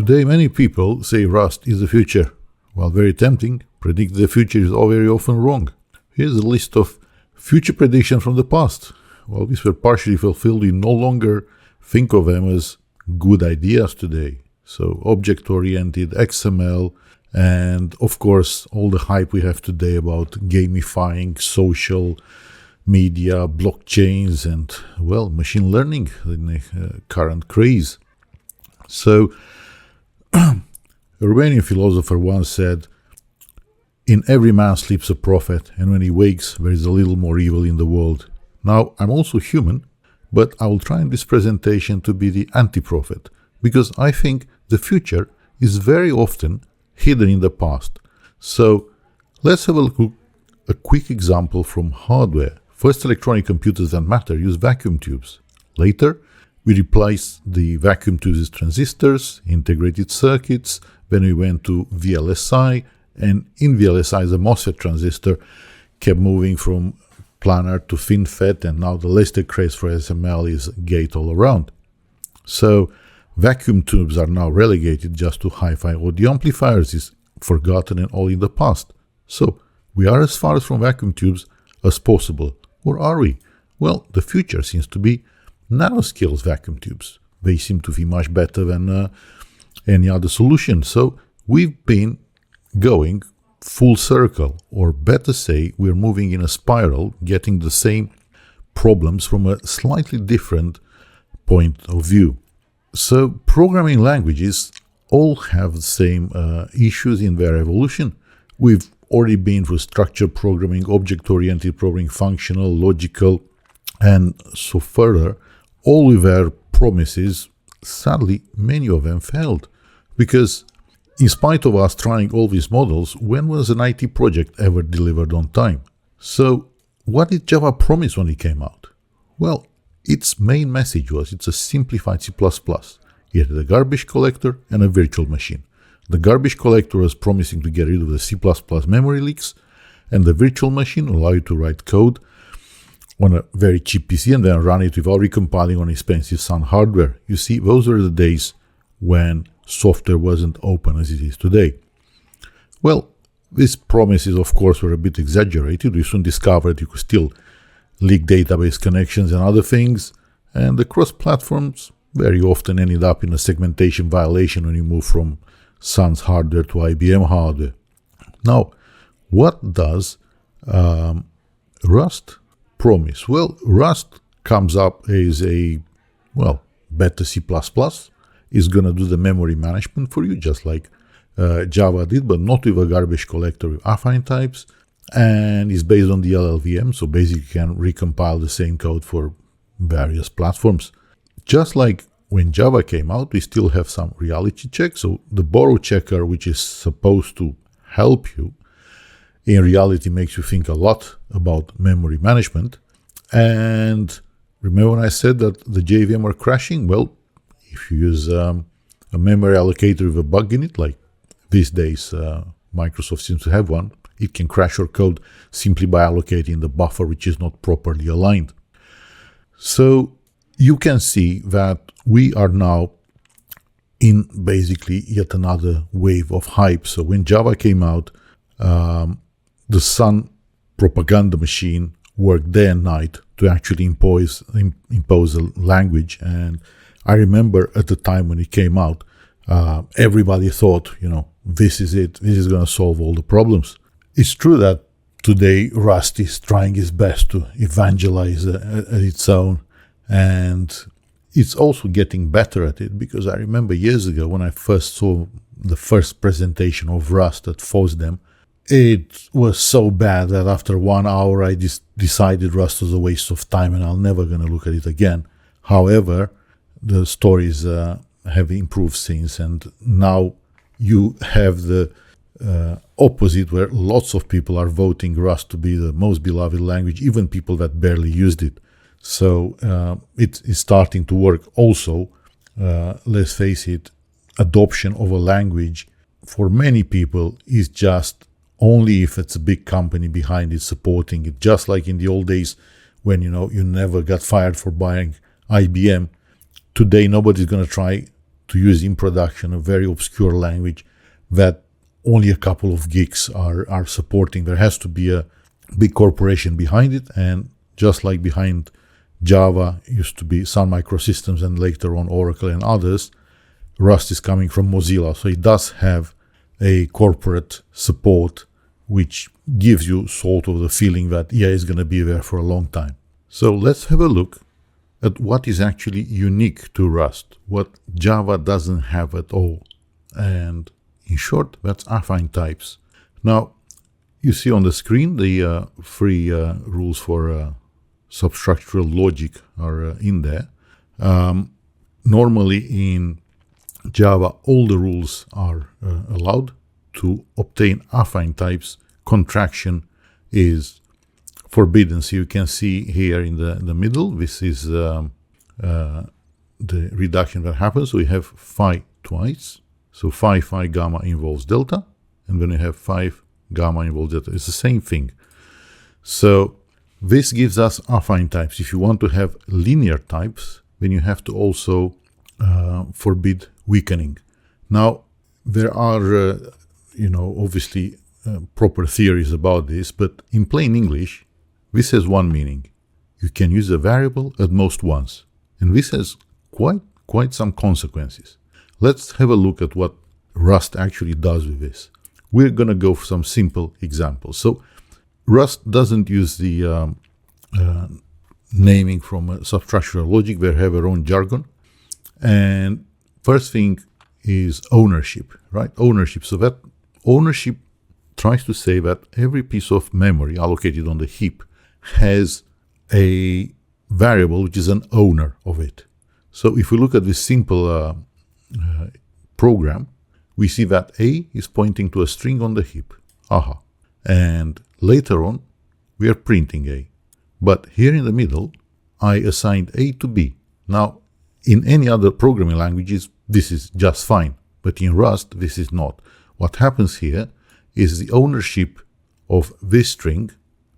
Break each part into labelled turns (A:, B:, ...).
A: Today, many people say Rust is the future. While very tempting, predict the future is very often wrong. Here's a list of future predictions from the past. While these were partially fulfilled, we no longer think of them as good ideas today. So object-oriented, XML, and of course all the hype we have today about gamifying social media, blockchains, and well, machine learning in the current craze. So a Romanian philosopher once said, "In every man sleeps a prophet, and when he wakes, there is a little more evil in the world." Now, I'm also human, but I will try in this presentation to be the anti-prophet, because I think the future is very often hidden in the past. So let's have a quick example from hardware. First, electronic computers that matter use vacuum tubes. Later, we replaced the vacuum tubes with transistors, integrated circuits. Then we went to VLSI, and in VLSI, the MOSFET transistor kept moving from planar to FinFET, and now the latest craze for SML is gate-all-around. So vacuum tubes are now relegated just to hi-fi audio amplifiers, is forgotten and all in the past. So we are as far from vacuum tubes as possible. Or are we? Well, the future seems to be nanoscale vacuum tubes. They seem to be much better than any other solution. So we've been going full circle, or better say, we're moving in a spiral, getting the same problems from a slightly different point of view. So programming languages all have the same issues in their evolution. We've already been through structured programming, object-oriented programming, functional, logical, and so further. All with their promises, sadly, many of them failed. Because in spite of us trying all these models, when was an IT project ever delivered on time? So what did Java promise when it came out? Well, its main message was it's a simplified C++. It had a garbage collector and a virtual machine. The garbage collector was promising to get rid of the C++ memory leaks, and the virtual machine allowed you to write code on a very cheap PC and then run it without recompiling on expensive Sun hardware. You see, those were the days when software wasn't open as it is today. Well, these promises, of course, were a bit exaggerated. We soon discovered you could still leak database connections and other things, and the cross-platforms very often ended up in a segmentation violation when you move from Sun's hardware to IBM hardware. Now, what does Rust promise? Well, Rust comes up as a, better C++. Is going to do the memory management for you, just like Java did, but not with a garbage collector with affine types, and is based on the LLVM, so basically you can recompile the same code for various platforms. Just like when Java came out, we still have some reality checks. So the borrow checker, which is supposed to help you, in reality makes you think a lot about memory management. And remember when I said that the JVM were crashing? Well, if you use a memory allocator with a bug in it, like these days Microsoft seems to have one, it can crash your code simply by allocating the buffer which is not properly aligned. So you can see that we are now in basically yet another wave of hype. So when Java came out, the Sun propaganda machine worked day and night to actually impose a language. And I remember at the time when it came out, everybody thought, this is it. This is going to solve all the problems. It's true that today Rust is trying its best to evangelize its own, and it's also getting better at it, because I remember years ago when I first saw the first presentation of Rust at FOSDEM, it was so bad that after 1 hour I decided Rust was a waste of time and I'm never going to look at it again. However, the stories have improved since, and now you have the opposite, where lots of people are voting Rust to be the most beloved language, even people that barely used it. So it is starting to work. Also, let's face it, adoption of a language for many people is just only if it's a big company behind it supporting it. Just like in the old days when you never got fired for buying IBM. Today nobody's going to try to use in production, a very obscure language that only a couple of geeks are supporting. There has to be a big corporation behind it, and just like behind Java used to be Sun Microsystems and later on Oracle and others, Rust is coming from Mozilla. So it does have a corporate support, which gives you sort of the feeling that is going to be there for a long time. So let's have a look at what is actually unique to Rust, what Java doesn't have at all. And in short, that's affine types. Now, you see on the screen the three rules for substructural logic are in there. Normally in Java, all the rules are allowed. To obtain affine types, contraction is forbidden. So you can see here in the middle, this is the reduction that happens. We have phi twice. So phi gamma involves delta. And when you have phi gamma involves delta, it's the same thing. So this gives us affine types. If you want to have linear types, then you have to also forbid weakening. Now, there are, obviously proper theories about this, but in plain English, this has one meaning. You can use a variable at most once. And this has quite some consequences. Let's have a look at what Rust actually does with this. We're going to go for some simple examples. So Rust doesn't use the naming from substructural logic. They have their own jargon. And first thing is ownership, right? Ownership. So that ownership tries to say that every piece of memory allocated on the heap has a variable which is an owner of it. So if we look at this simple program, we see that A is pointing to a string on the heap. Aha. And later on, we are printing A. But here in the middle, I assigned A to B. Now, in any other programming languages, this is just fine. But in Rust, this is not. What happens here is the ownership of this string,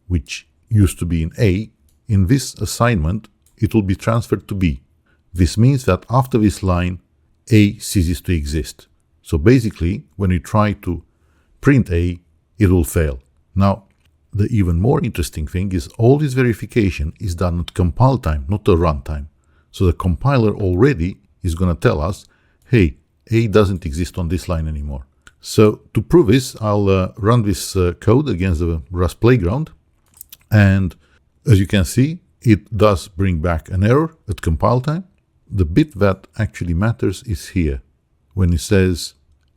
A: which used to be in A, in this assignment, it will be transferred to B. This means that after this line, A ceases to exist. So basically, when you try to print A, it will fail. Now, the even more interesting thing is all this verification is done at compile time, not at runtime. So the compiler already is going to tell us, hey, A doesn't exist on this line anymore. So to prove this, I'll run this code against the Rust playground. And as you can see, it does bring back an error at compile time. The bit that actually matters is here, when it says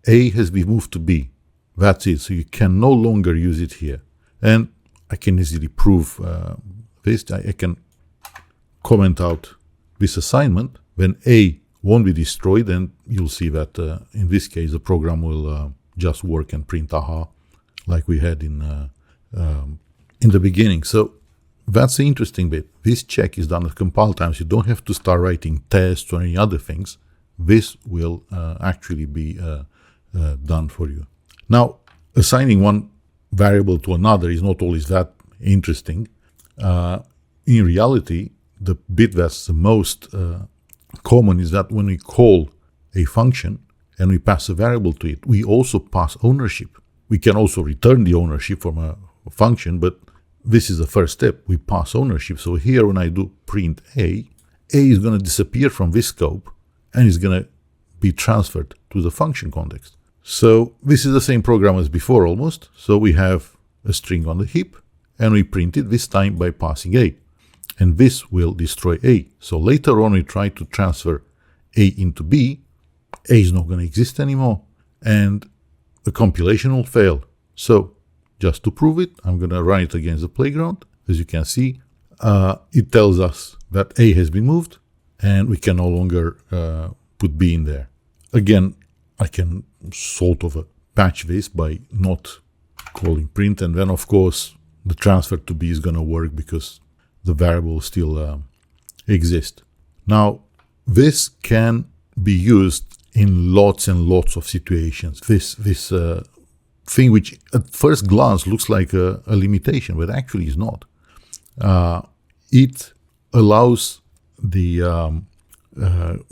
A: A has been moved to B. That's it. So you can no longer use it here. And I can easily prove this. I can comment out this assignment. When A won't be destroyed, and you'll see that in this case, the program will just work and print aha, like we had in the beginning. So that's the interesting bit. This check is done at compile time, so you don't have to start writing tests or any other things. This will actually be done for you. Now, assigning one variable to another is not always that interesting. In reality, the bit that's the most common is that when we call a function and we pass a variable to it, we also pass ownership. We can also return the ownership from a function, but this is the first step. We pass ownership. So here when I do print A is going to disappear from this scope and is going to be transferred to the function context. So this is the same program as before almost. So we have a string on the heap and we print it this time by passing A. And this will destroy A. So later on we try to transfer A into B. A is not going to exist anymore. And the compilation will fail. So just to prove it, I'm going to run it against the playground. As you can see, it tells us that A has been moved and we can no longer put B in there. Again, I can sort of patch this by not calling print, and then of course the transfer to B is going to work because the variable still exists. Now, this can be used in lots and lots of situations. This thing which at first glance looks like a limitation, but actually is not. It allows the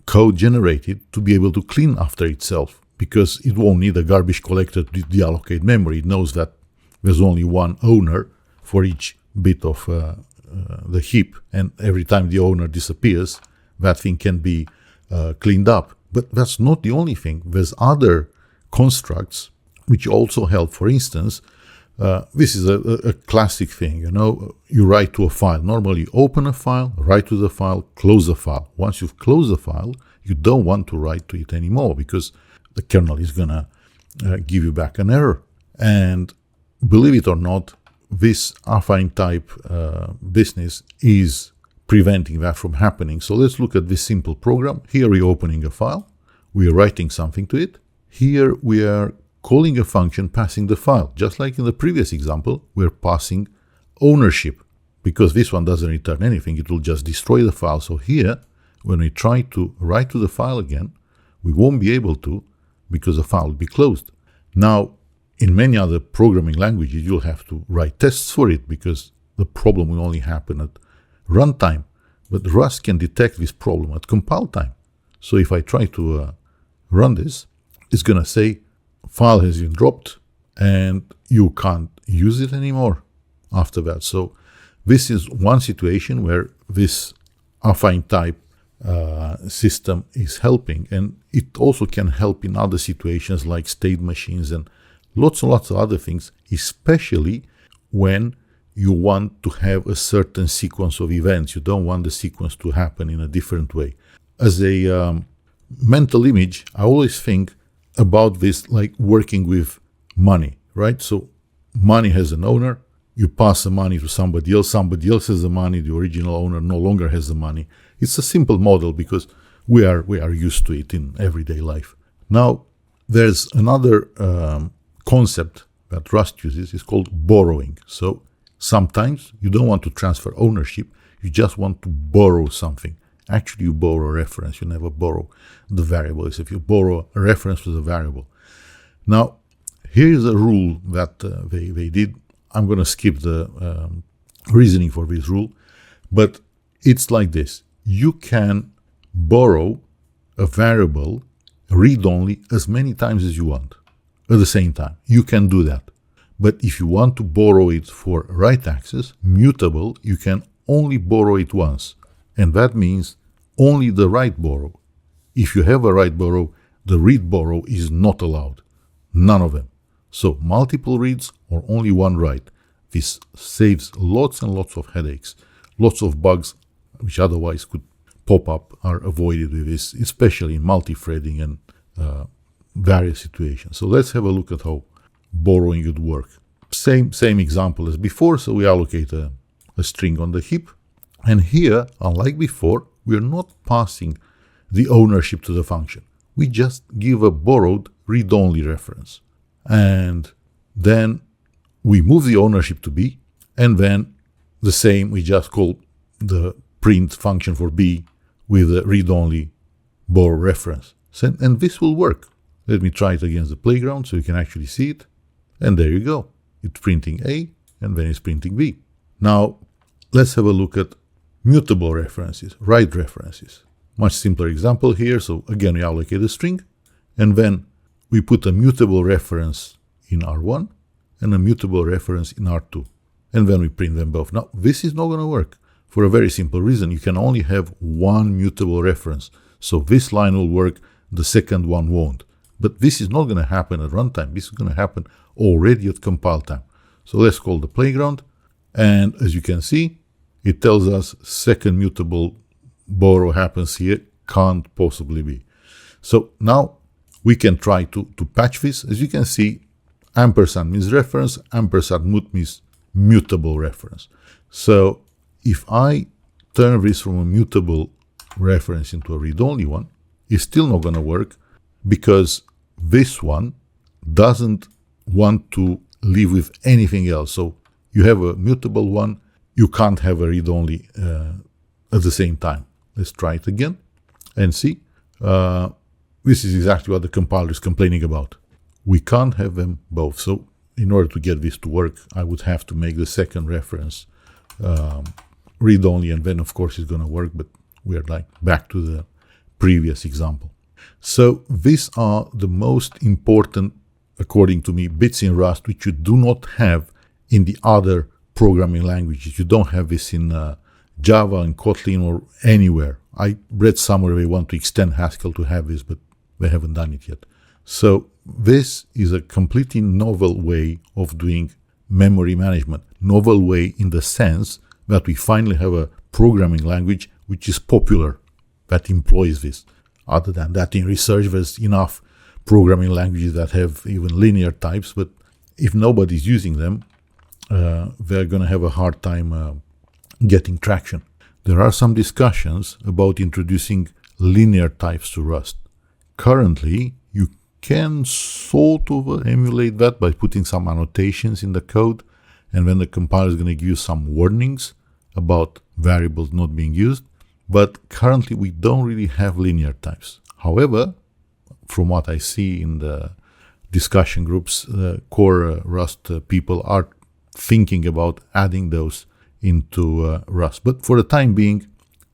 A: code generated to be able to clean after itself, because it won't need a garbage collector to deallocate memory. It knows that there's only one owner for each bit of the heap, and every time the owner disappears, that thing can be cleaned up. But that's not the only thing. There's other constructs which also help. For instance, this is a classic thing, you write to a file. Normally you open a file, write to the file, close the file. Once you've closed the file, you don't want to write to it anymore, because the kernel is going to give you back an error. And believe it or not, this affine type business is preventing that from happening. So let's look at this simple program. Here we're opening a file, we're writing something to it. Here we are calling a function, passing the file. Just like in the previous example, we're passing ownership, because this one doesn't return anything, it will just destroy the file. So here, when we try to write to the file again, we won't be able to, because the file will be closed. Now, in many other programming languages, you'll have to write tests for it, because the problem will only happen at runtime. But Rust can detect this problem at compile time. So if I try to run this, it's going to say, file has been dropped, and you can't use it anymore after that. So this is one situation where this affine type system is helping, and it also can help in other situations like state machines and lots and lots of other things, especially when you want to have a certain sequence of events. You don't want the sequence to happen in a different way. As a mental image, I always think about this like working with money, right? So money has an owner, you pass the money to somebody else has the money, the original owner no longer has the money. It's a simple model because we are used to it in everyday life. Now, there's another concept that Rust uses, is called borrowing. So sometimes you don't want to transfer ownership, you just want to borrow something. Actually, you borrow a reference, you never borrow the variable. If you borrow a reference to the variable. Now, here's a rule that they did. I'm going to skip the reasoning for this rule, but it's like this. You can borrow a variable read-only as many times as you want at the same time. You can do that. But if you want to borrow it for write access, mutable, you can only borrow it once. And that means only the write borrow. If you have a write borrow, the read borrow is not allowed. None of them. So multiple reads or only one write. This saves lots and lots of headaches. Lots of bugs which otherwise could pop up are avoided with this, especially in multi-threading and various situations. So let's have a look at how borrowing would work. Same example as before. So we allocate a string on the heap. And here, unlike before, we are not passing the ownership to the function. We just give a borrowed read-only reference. And then we move the ownership to B, and then the same, we just call the print function for B with a read-only borrow reference. And this will work. Let me try it against the playground so you can actually see it. And there you go. It's printing A, and then it's printing B. Now, let's have a look at mutable references, write references. Much simpler example here. So again, we allocate a string, and then we put a mutable reference in R1 and a mutable reference in R2. And then we print them both. Now, this is not going to work for a very simple reason. You can only have one mutable reference. So this line will work, the second one won't. But this is not going to happen at runtime. This is going to happen already at compile time. So let's call the playground. And as you can see, it tells us second mutable borrow happens here, can't possibly be. So now we can try to patch this. As you can see, ampersand means reference, ampersand mut means mutable reference. So if I turn this from a mutable reference into a read-only one, it's still not going to work because this one doesn't want to live with anything else. So you have a mutable one, you can't have a read-only at the same time. Let's try it again and see. This is exactly what the compiler is complaining about. We can't have them both. So in order to get this to work, I would have to make the second reference read-only, and then of course it's going to work, but we're like back to the previous example. So these are the most important, according to me, bits in Rust which you do not have in the other programming languages. You don't have this in Java and Kotlin or anywhere. I read somewhere they want to extend Haskell to have this, but they haven't done it yet. So this is a completely novel way of doing memory management. Novel way in the sense that we finally have a programming language which is popular, that employs this. Other than that, in research, there's enough programming languages that have even linear types, but if nobody's using them, they're going to have a hard time getting traction. There are some discussions about introducing linear types to Rust. Currently, you can sort of emulate that by putting some annotations in the code, and then the compiler is going to give you some warnings about variables not being used. But currently, we don't really have linear types. However, from what I see in the discussion groups, core Rust people are thinking about adding those into Rust. But for the time being,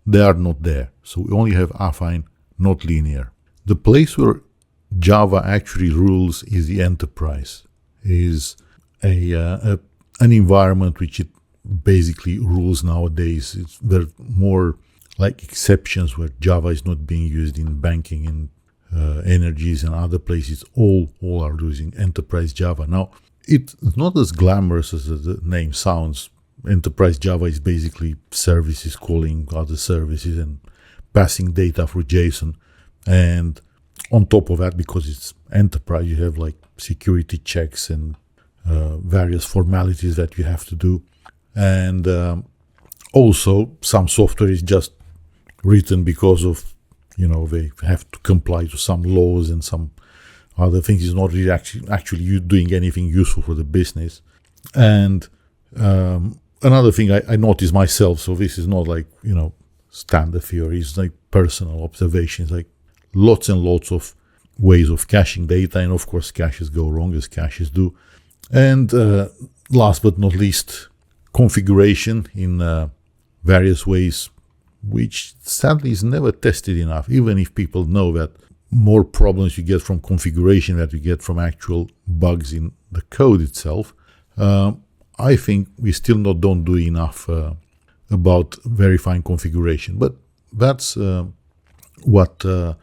A: they are not there. So we only have affine, not linear. The place where Java actually rules is the enterprise, is an environment which it basically rules nowadays. There are more like exceptions where Java is not being used in banking and energies and other places. All are using enterprise Java. Now, it's not as glamorous as the name sounds. Enterprise Java is basically services calling other services and passing data through JSON. And on top of that, because it's enterprise, you have like security checks and various formalities that you have to do. And also, some software is just written because of, they have to comply to some laws and some other things. It's not really actually you doing anything useful for the business. And another thing I noticed myself, so this is not like, standard theory, it's like personal observations, like lots and lots of ways of caching data. And of course, caches go wrong as caches do. And last but not least, configuration in various ways, which sadly is never tested enough, even if people know that more problems you get from configuration than you get from actual bugs in the code itself. I think we still don't do enough about verifying configuration, but that's what the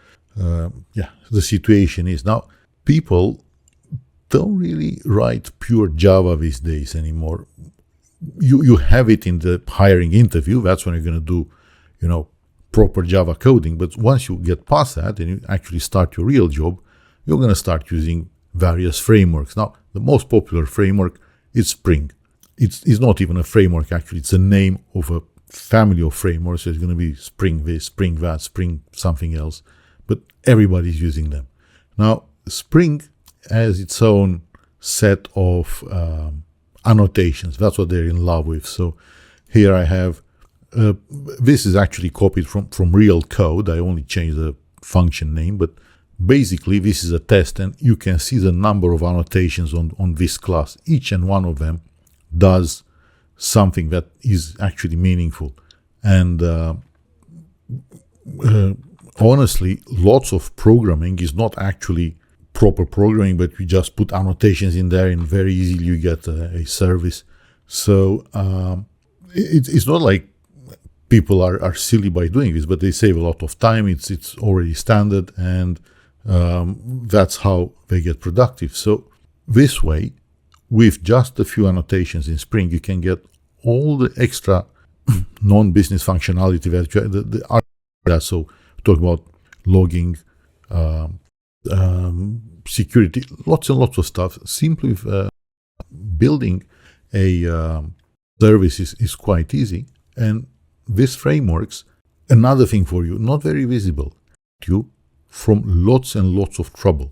A: situation is. Now, people don't really write pure Java these days anymore. You have it in the hiring interview. That's when you're going to do, proper Java coding. But once you get past that and you actually start your real job, you're going to start using various frameworks. Now, the most popular framework is Spring. It's not even a framework, actually. It's the name of a family of frameworks. So it's going to be Spring this, Spring that, Spring something else. But everybody's using them. Now, Spring has its own set of annotations. That's what they're in love with. So here I have, this is actually copied from real code. I only changed the function name, but basically this is a test, and you can see the number of annotations on this class. Each and one of them does something that is actually meaningful. And honestly, lots of programming is not actually proper programming, but we just put annotations in there and very easily you get a service. So it's not like people are silly by doing this, but they save a lot of time. It's already standard, and that's how they get productive. So this way, with just a few annotations in Spring, you can get all the extra non-business functionality that so talk about logging, security, lots and lots of stuff. Simply building a service is quite easy. And these frameworks, another thing for you, not very visible, you from lots and lots of trouble.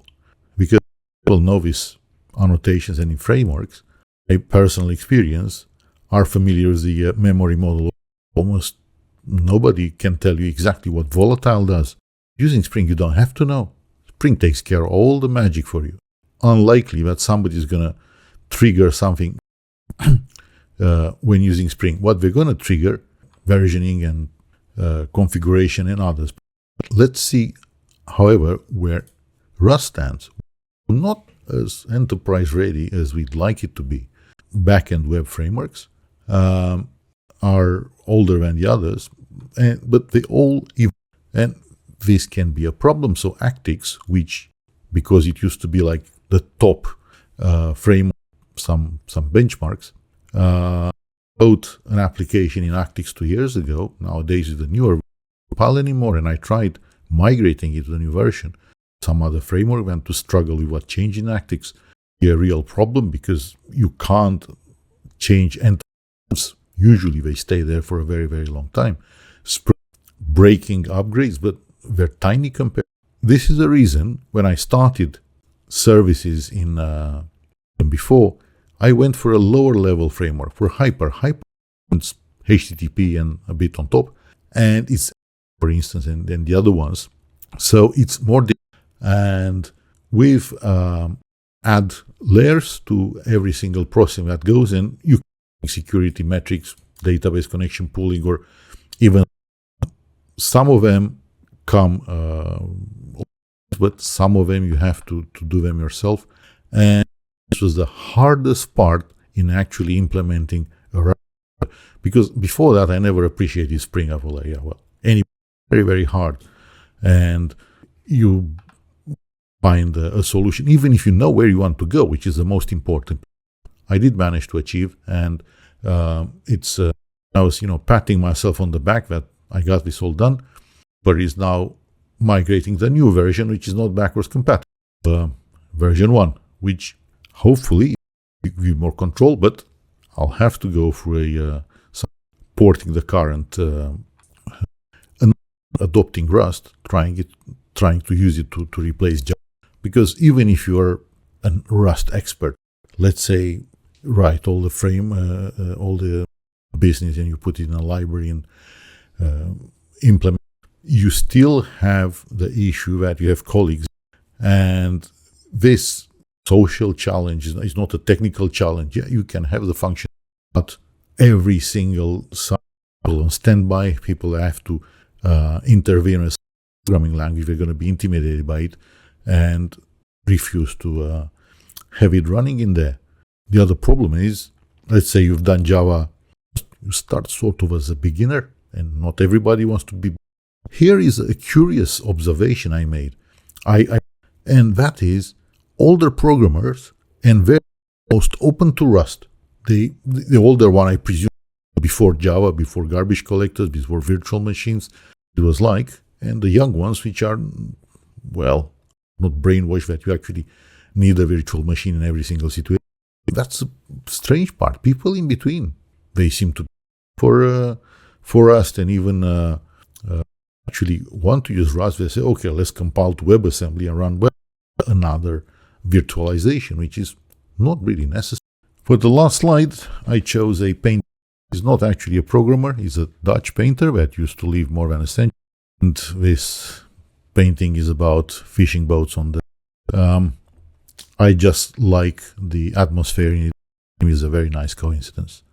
A: Because people know these annotations and in frameworks, a personal experience, are familiar with the memory model. Almost nobody can tell you exactly what volatile does. Using Spring, you don't have to know. Spring takes care of all the magic for you. Unlikely that somebody is going to trigger something when using Spring. What they're going to trigger, versioning and configuration and others. Let's see, however, where Rust stands. Not as enterprise ready as we'd like it to be. Backend web frameworks are older than the others, but they all evolve, and this can be a problem. So Actix, which, because it used to be like the top framework, some benchmarks, wrote an application in Actix 2 years ago. Nowadays it's the newer compile anymore, and I tried migrating it to the new version. Some other framework went to struggle with what changed in Actix. A real problem because you can't change entities. Usually they stay there for a very, very long time. Breaking upgrades, but they're tiny compared. This is the reason when I started services in before, I went for a lower level framework for Hyper HTTP and a bit on top, and it's, for instance, and then the other ones. So it's more, and we've add layers to every single processing that goes in. You can security metrics, database connection pooling, or even some of them come, but some of them you have to do them yourself. And this was the hardest part in actually implementing a Rust, because before that I never appreciated Spring. I was like, yeah, well, very, very hard, and you find a solution, even if you know where you want to go, which is the most important. I did manage to achieve, and it's I was patting myself on the back that I got this all done, but is now migrating the new version, which is not backwards compatible, version 1, which hopefully give you more control, but I'll have to go through porting the current adopting Rust, trying to use it to replace Java. Because even if you're a Rust expert, let's say write all the all the business, and you put it in a library and implement, you still have the issue that you have colleagues, and this social challenge is not a technical challenge. Yeah, you can have the function, but every single cycle on standby, people have to intervene in a programming language. They're going to be intimidated by it and refuse to have it running in there. The other problem is, let's say you've done Java, you start sort of as a beginner, and not everybody wants to be. Here is a curious observation I made, and that is older programmers and very most open to Rust. The older one, I presume, before Java, before garbage collectors, before virtual machines, it was like, and the young ones, which are, well, not brainwashed that you actually need a virtual machine in every single situation. That's the strange part. People in between, they seem to for Rust, and even actually want to use Rust. They say, okay, let's compile to WebAssembly and run another virtualization, which is not really necessary. For the last slide, I chose a painter. He's not actually a programmer. He's a Dutch painter that used to live more than a century. And this painting is about fishing boats on the... I just like the atmosphere in it. It is a very nice coincidence.